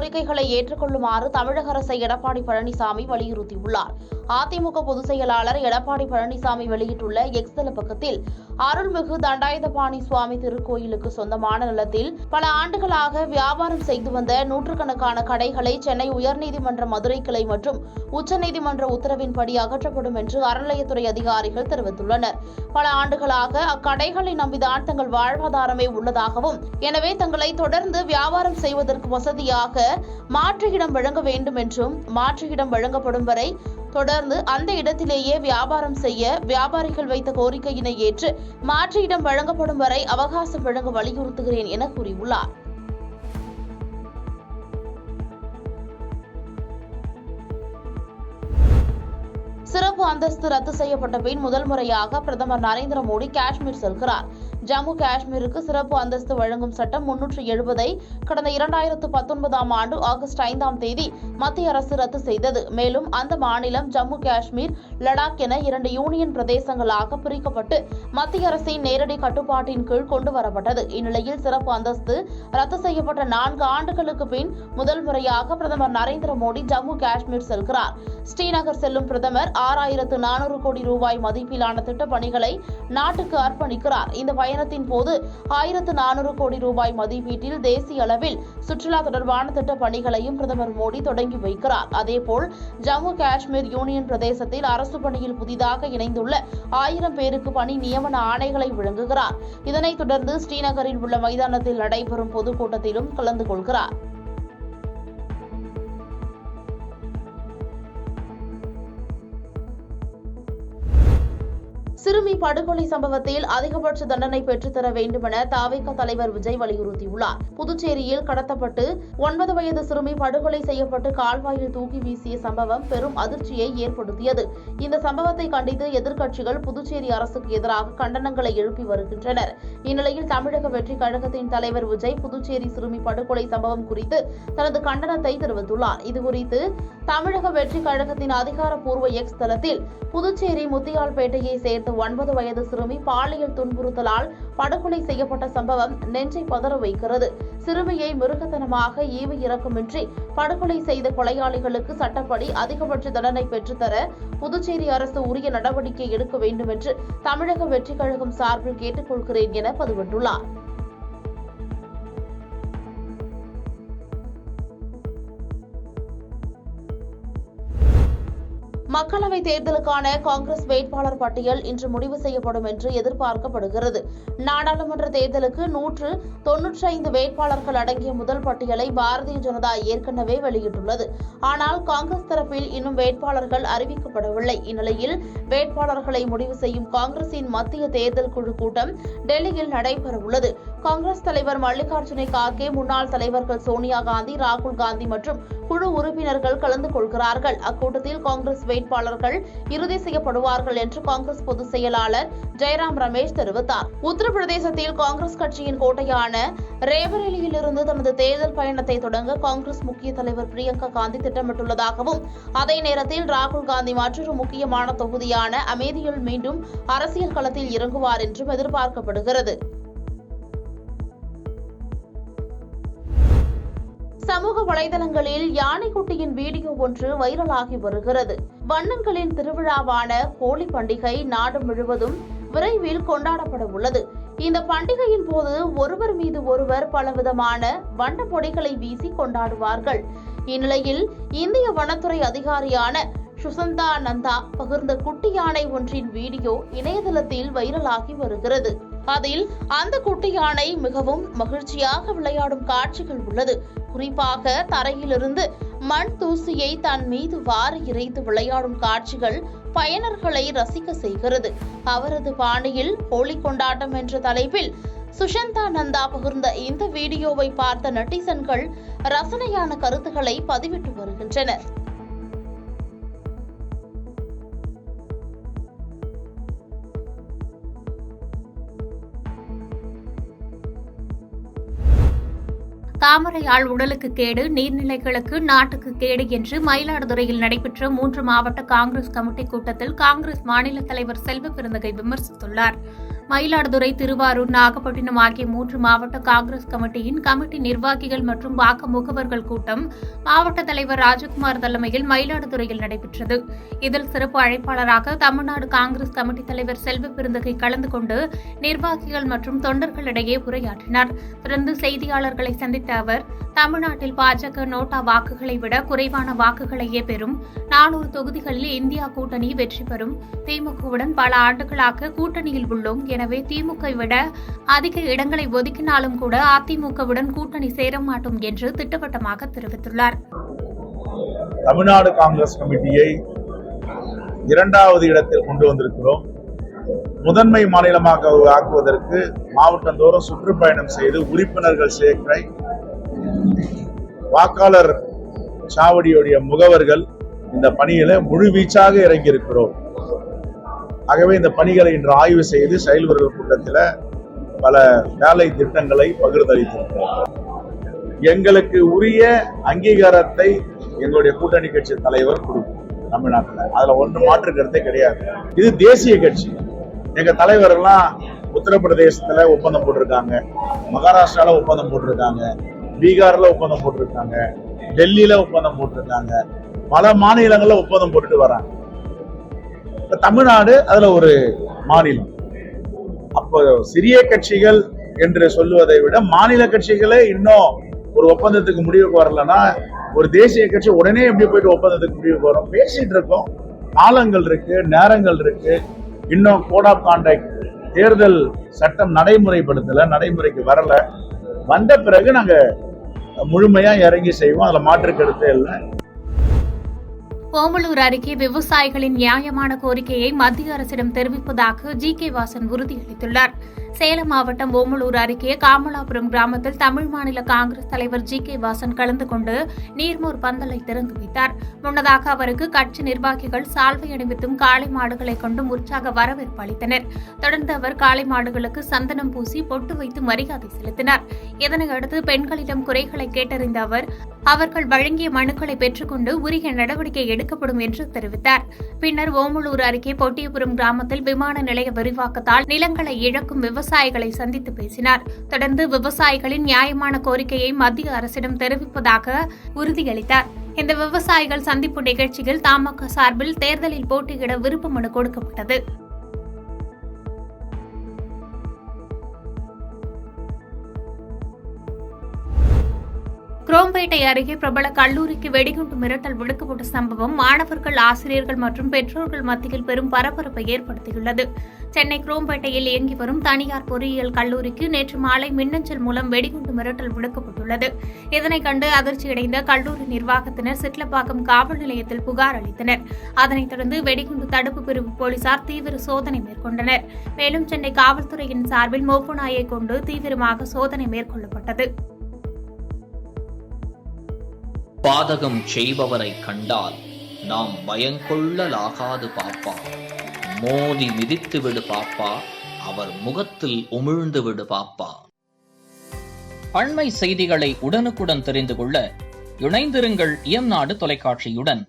கோரிக்கைகளை ஏற்றுக்கொள்ளுமாறு தமிழக அரசை எடப்பாடி பழனிசாமி வலியுறுத்தியுள்ளார். அதிமுக பொதுச் செயலாளர் எடப்பாடி பழனிசாமி வெளியிட்டுள்ள எக்ஸ் தள பக்கத்தில், அருள்மிகு தண்டாயுதபாணி சுவாமி திருக்கோயிலுக்கு சொந்தமான நிலத்தில் பல ஆண்டுகளாக வியாபாரம் செய்து வந்த நூற்றுக்கணக்கான கடைகளை சென்னை உயர்நீதிமன்ற மதுரை கிளை மற்றும் உச்சநீதிமன்ற உத்தரவின்படி அகற்றப்படும் என்று அறநிலையத்துறை அதிகாரிகள் தெரிவித்துள்ளனர். பல ஆண்டுகளாக அக்கடைகளை நம்பிதான் தங்கள் வாழ்வாதாரமே உள்ளதாகவும், எனவே தங்களை தொடர்ந்து வியாபாரம் செய்வதற்கு வசதியாக மாற்று இடம் வழங்க வேண்டும் என்றும், மாற்று இடம் வழங்கப்படும் வரை தொடர்ந்து அந்த இடத்திலேயே வியாபாரம் செய்ய வியாபாரிகள் வைத்த கோரிக்கையினை ஏற்று மாற்று இடம் வழங்கப்படும் வரை அவகாசம் வழங்க வலியுறுத்துகிறேன் என கூறியுள்ளார். சிறப்பு அந்தஸ்து ரத்து செய்யப்பட்ட பின் முதல் முறையாக பிரதமர் நரேந்திர மோடி காஷ்மீர் செல்கிறார். ஜம்மு காஷ்மீருக்கு சிறப்பு அந்தஸ்து வழங்கும் சட்டம் 370 கடந்த 2019ஆம் ஆண்டு ஆகஸ்ட் 5ஆம் தேதி மத்திய அரசு ரத்து செய்தது. மேலும் அந்த மாநிலம் ஜம்மு காஷ்மீர், லடாக் என 2 யூனியன் பிரதேசங்களாக பிரிக்கப்பட்டு மத்திய அரசின் நேரடி கட்டுப்பாட்டின் கீழ் கொண்டு வரப்பட்டது. இந்நிலையில் சிறப்பு அந்தஸ்து ரத்து செய்யப்பட்ட 4 ஆண்டுகளுக்கு பின் முதல் முறையாக பிரதமர் நரேந்திர மோடி ஜம்மு காஷ்மீர் செல்கிறார். ஸ்ரீநகர் செல்லும் பிரதமர் 6400 கோடி ரூபாய் மதிப்பிலான திட்டப் பணிகளை நாட்டுக்கு அர்ப்பணிக்கிறார். இந்த பயணத்தின் போது 1400 கோடி ரூபாய் மதிப்பீட்டில் தேசிய அளவில் சுற்றுலா தொடர்பான திட்டப் பணிகளையும் பிரதமர் மோடி தொடங்கி வைக்கிறார். அதேபோல் ஜம்மு காஷ்மீர் யூனியன் பிரதேசத்தில் அரசு பணியில் புதிதாக இணைந்துள்ள 1000 பேருக்கு பணி நியமன ஆணைகளை வழங்குகிறார். இதனைத் தொடர்ந்து ஸ்ரீநகரில் உள்ள மைதானத்தில் நடைபெறும் பொதுக்கூட்டத்திலும் கலந்து கொள்கிறார். சிறுமி படுகொலை சம்பவத்தில் அதிகபட்ச தண்டனை பெற்றுத்தர வேண்டுமென தவிக தலைவர் விஜய் வலியுறுத்தியுள்ளார். புதுச்சேரியில் கடத்தப்பட்டு 9 வயது சிறுமி படுகொலை செய்யப்பட்டு கால்வாயில் தூக்கி வீசிய சம்பவம் பெரும் அதிர்ச்சியை ஏற்படுத்தியது. இந்த சம்பவத்தை கண்டித்து எதிர்க்கட்சிகள் புதுச்சேரி அரசுக்கு எதிராக கண்டனங்களை எழுப்பி வருகின்றனர். இந்நிலையில் தமிழக வெற்றிக் கழகத்தின் தலைவர் விஜய் புதுச்சேரி சிறுமி படுகொலை சம்பவம் குறித்து தனது கண்டனத்தை தெரிவித்துள்ளார். இதுகுறித்து தமிழக வெற்றிக் கழகத்தின் அதிகாரப்பூர்வ எக்ஸ் தளத்தில், புதுச்சேரி முத்தியால்பேட்டையை சேர்ந்த 9 வயது சிறுமி பாலியல் துன்புறுத்தலால் படுகொலை செய்யப்பட்ட சம்பவம் நெஞ்சை பதற வைக்கிறது. சிறுமியை மிருகத்தனமாக ஈவு இரக்கமின்றி படுகொலை செய்த கொலையாளிகளுக்கு சட்டப்படி அதிகபட்ச தண்டனை பெற்றுத்தர புதுச்சேரி அரசு உரிய நடவடிக்கை எடுக்க வேண்டும் என்று தமிழக வெற்றிக் கழகம் சார்பில் கேட்டுக் கொள்கிறேன் என பதிவிட்டுள்ளார். மக்களவைத் தேர்தலுக்கான காங்கிரஸ் வேட்பாளர் பட்டியல் இன்று முடிவு செய்யப்படும் என்று எதிர்பார்க்கப்படுகிறது. நாடாளுமன்ற தேர்தலுக்கு 195 வேட்பாளர்கள் அடங்கிய முதல் பட்டியலை பாரதிய ஜனதா ஏற்கனவே வெளியிட்டுள்ளது. ஆனால் காங்கிரஸ் தரப்பில் இன்னும் வேட்பாளர்கள் அறிவிக்கப்படவில்லை. இந்நிலையில் வேட்பாளர்களை முடிவு செய்யும் காங்கிரசின் மத்திய தேர்தல் குழு கூட்டம் டெல்லியில் நடைபெறவுள்ளது. காங்கிரஸ் தலைவர் மல்லிகார்ஜுன கார்கே, முன்னாள் தலைவர்கள் சோனியா காந்தி, ராகுல் காந்தி மற்றும் குழு உறுப்பினர்கள் கலந்து கொள்கிறார்கள். அக்கூட்டத்தில் காங்கிரஸ் வேட்பாளர்கள் இறுதி செய்யப்படுவார்கள் என்று காங்கிரஸ் பொதுச் செயலாளர் ஜெயராம் ரமேஷ் தெரிவித்தார். உத்தரப்பிரதேசத்தில் காங்கிரஸ் கட்சியின் கோட்டையான ரேபரேலியிலிருந்து தனது தேர்தல் பயணத்தை தொடங்க காங்கிரஸ் முக்கிய தலைவர் பிரியங்கா காந்தி திட்டமிட்டுள்ளதாகவும், அதே நேரத்தில் ராகுல் காந்தி மற்றொரு முக்கியமான தொகுதியான அமேதியில் மீண்டும் அரசியல் களத்தில் இறங்குவார் என்றும் எதிர்பார்க்கப்படுகிறது. சமூக வலைதளங்களில் யானைக்குட்டியின் வீடியோ ஒன்று வைரலாகி வருகிறது. வண்ணங்களின் திருவிழாவான ஹோலி பண்டிகை நாடு முழுவதும் விரைவில் கொண்டாடப்பட உள்ளது. இந்த பண்டிகையின் போது ஒருவர் மீது ஒருவர் பலவிதமான வண்ண பொடிகளை வீசி கொண்டாடுவார்கள். இந்நிலையில் இந்திய வனத்துறை அதிகாரியான சுசந்தா நந்தா பகிர்ந்த குட்டி யானை ஒன்றின் வீடியோ இணையதளத்தில் வைரலாகி வருகிறது. அதில் அந்த குட்டி யானை மிகவும் மகிழ்ச்சியாக விளையாடும் காட்சிகள் உள்ளது. குறிப்பாக தரையிலிருந்து மண் தூசியை தன் மீது வாரி இறைத்து விளையாடும் காட்சிகள் பயனர்களை ரசிக்க செய்கிறது. அவரது பாணியில் ஹோலி கொண்டாட்டம் என்ற தலைப்பில் சுஷந்தா நந்தா பகிர்ந்த இந்த வீடியோவை பார்த்த நெட்டிசன்கள் ரசனையான கருத்துக்களை பதிவிட்டு வருகின்றனர். தாமரையால் உடலுக்கு கேடு, நீர்நிலைகளுக்கு நாட்டுக்கு கேடு என்று மயிலாடுதுறையில் நடைபெற்ற 3 மாவட்ட காங்கிரஸ் கமிட்டி கூட்டத்தில் காங்கிரஸ் மாநில தலைவர் செல்வ பெருந்தகை விமர்சித்துள்ளார். மயிலாடுதுறை, திருவாரூர், நாகப்பட்டினம் ஆகிய 3 மாவட்ட காங்கிரஸ் கமிட்டியின் கமிட்டி நிர்வாகிகள் மற்றும் வாக்கு முகவர்கள் கூட்டம் மாவட்ட தலைவர் ராஜகுமார் தலைமையில் மயிலாடுதுறையில் நடைபெற்றது. இதில் சிறப்பு அழைப்பாளராக தமிழ்நாடு காங்கிரஸ் கமிட்டி தலைவர் செல்வ பெருந்தகை கலந்து கொண்டு நிர்வாகிகள் மற்றும் தொண்டர்களிடையே உரையாற்றினார். தொடர்ந்து செய்தியாளர்களை சந்தித்த அவர், தமிழ்நாட்டில் பாஜக நோட்டா வாக்குகளை விட குறைவான வாக்குகளையே பெறும், 400 தொகுதிகளில் இந்தியா கூட்டணி வெற்றி பெறும், திமுகவுடன் பல ஆண்டுகளாக கூட்டணியில் உள்ளோம், எனவே திமுக விட அதிக இடங்களை ஒதுக்கினாலும் கூட அதிமுகவுடன் கூட்டணி சேர மாட்டோம் என்று திட்டவட்டமாக தெரிவித்துள்ளார். தமிழ்நாடு காங்கிரஸ் கமிட்டியை 2வது இடத்தில் கொண்டு வந்திருக்கிறோம். முதன்மை மாநிலமாக ஆக்குவதற்கு மாவட்டந்தோறும் சுற்றுப்பயணம் செய்து உறுப்பினர்கள் சேர்க்கை, வாக்காளர் சாவடியுடைய முகவர்கள் இந்த பணியில முழுவீச்சாக இறங்கியிருக்கிறோம். ஆகவே இந்த பணிகளை இன்று ஆய்வு செய்து செயல்வர்கள் கூட்டத்தில் பல வேலை திட்டங்களை பகிர்ந்தளித்திருக்கிறோம். எங்களுக்கு உரிய அங்கீகாரத்தை எங்களுடைய கூட்டணி கட்சி தலைவர் கொடுக்கும் தமிழ்நாட்டில். அதுல ஒன்று மாற்று கருத்தே கிடையாது. இது தேசிய கட்சி. எங்க தலைவர் எல்லாம் உத்தரப்பிரதேசத்துல ஒப்பந்தம் போட்டிருக்காங்க, மகாராஷ்டிரால ஒப்பந்தம் போட்டிருக்காங்க, பீகார்ல ஒப்பந்தம் போட்டிருக்காங்க, டெல்லியில ஒப்பந்தம் போட்டிருக்காங்க, பல மாநிலங்கள்ல ஒப்பந்தம் போட்டுட்டு வராங்க. தமிழ்நாடு அதுல ஒரு மாநிலம். அப்போ சிறிய கட்சிகள் என்று சொல்லுவதை விட மாநில கட்சிகளே இன்னும் ஒரு ஒப்பந்தத்துக்கு முடிவுக்கு வரலன்னா ஒரு தேசிய கட்சி உடனே எப்படி போயிட்டு ஒப்பந்தத்துக்கு முடிவுக்கு வரும்? பேசிட்டு இருக்கோம். காலங்கள் இருக்கு, நேரங்கள் இருக்கு. இன்னும் கோட் ஆஃப் கான்டாக்ட் தேர்தல் சட்டம் நடைமுறைக்கு வரல. வந்த பிறகு நாங்க முழுமையா இறங்கி செய்வோம். அதுல மாற்று கருத்தே இல்லை. ஓமலூர் அருகே விவசாயிகளின் நியாயமான கோரிக்கையை மத்திய அரசிடம் தெரிவிப்பதாக ஜி.கே. வாசன் உறுதியளித்துள்ளார். சேலம் மாவட்டம் ஓமலூர் அருகே காமலாபுரம் கிராமத்தில் தமிழ் மாநில காங்கிரஸ் தலைவர் ஜி.கே. வாசன் கலந்து கொண்டு நீர்மோர் பந்தலை திறந்து வைத்தார். முன்னதாக அவருக்கு கட்சி நிர்வாகிகள் சால்வை அணிவித்தும் காளை மாடுகளை கொண்டும் உற்சாக வரவேற்பு அளித்தனர். தொடர்ந்து அவர் காளை மாடுகளுக்கு சந்தனம் பூசி பொட்டு வைத்து மரியாதை செலுத்தினார். இதனையடுத்து பெண்களிடம் குறைகளை கேட்டறிந்த அவர், அவர்கள் வழங்கிய மனுக்களை பெற்றுக்கொண்டு உரிய நடவடிக்கை எடுக்கப்படும் என்று தெரிவித்தார். பின்னர் ஓமலூர் அருகே பொட்டியபுரம் கிராமத்தில் விமான நிலைய விரிவாக்கத்தால் நிலங்களை இழக்கும் விவசாயிகளை சந்தித்து பேசினார். தொடர்ந்து விவசாயிகளின் நியாயமான கோரிக்கையை மத்திய அரசிடம் தெரிவிப்பதாக உறுதியளித்தார். இந்த விவசாயிகள் சந்திப்பு நிகழ்ச்சியில் தமாக சார்பில் தேர்தலில் போட்டியிட விருப்ப மனு கொடுக்கப்பட்டது. குரோம்பேட்டை அருகே பிரபல கல்லூரிக்கு வெடிகுண்டு மிரட்டல் விடுக்கப்பட்ட சம்பவம் மாணவர்கள், ஆசிரியர்கள் மற்றும் பெற்றோர்கள் மத்தியில் பெரும் பரபரப்பை ஏற்படுத்தியுள்ளது. சென்னை குரோம்பேட்டையில் இயங்கி வரும் தனியார் பொறியியல் கல்லூரிக்கு நேற்று மாலை மின்னஞ்சல் மூலம் வெடிகுண்டு மிரட்டல் விடுக்கப்பட்டுள்ளது. இதனைக் கண்டு அதிர்ச்சியடைந்த கல்லூரி நிர்வாகத்தினர் சிட்லப்பாக்கம் காவல் நிலையத்தில் புகார் அளித்தனர். அதனைத் தொடர்ந்து வெடிகுண்டு தடுப்பு பிரிவு போலீசார் தீவிர சோதனை மேற்கொண்டனர். மேலும் சென்னை காவல்துறையின் சார்பில் மோப்ப நாயை கொண்டு தீவிரமாக சோதனை மேற்கொள்ளப்பட்டது. பாதகம் செய்பவரை கண்டால் நாம் பயங்கொள்ளலாகாது பாப்பா, மோதி மிதித்து விடு பாப்பா, அவர் முகத்தில் உமிழ்ந்து விடு பாப்பா. அண்மை செய்திகளை உடனுக்குடன் தெரிந்து கொள்ள இணைந்திருங்கள் இயம்நாடு தொலைக்காட்சியுடன்.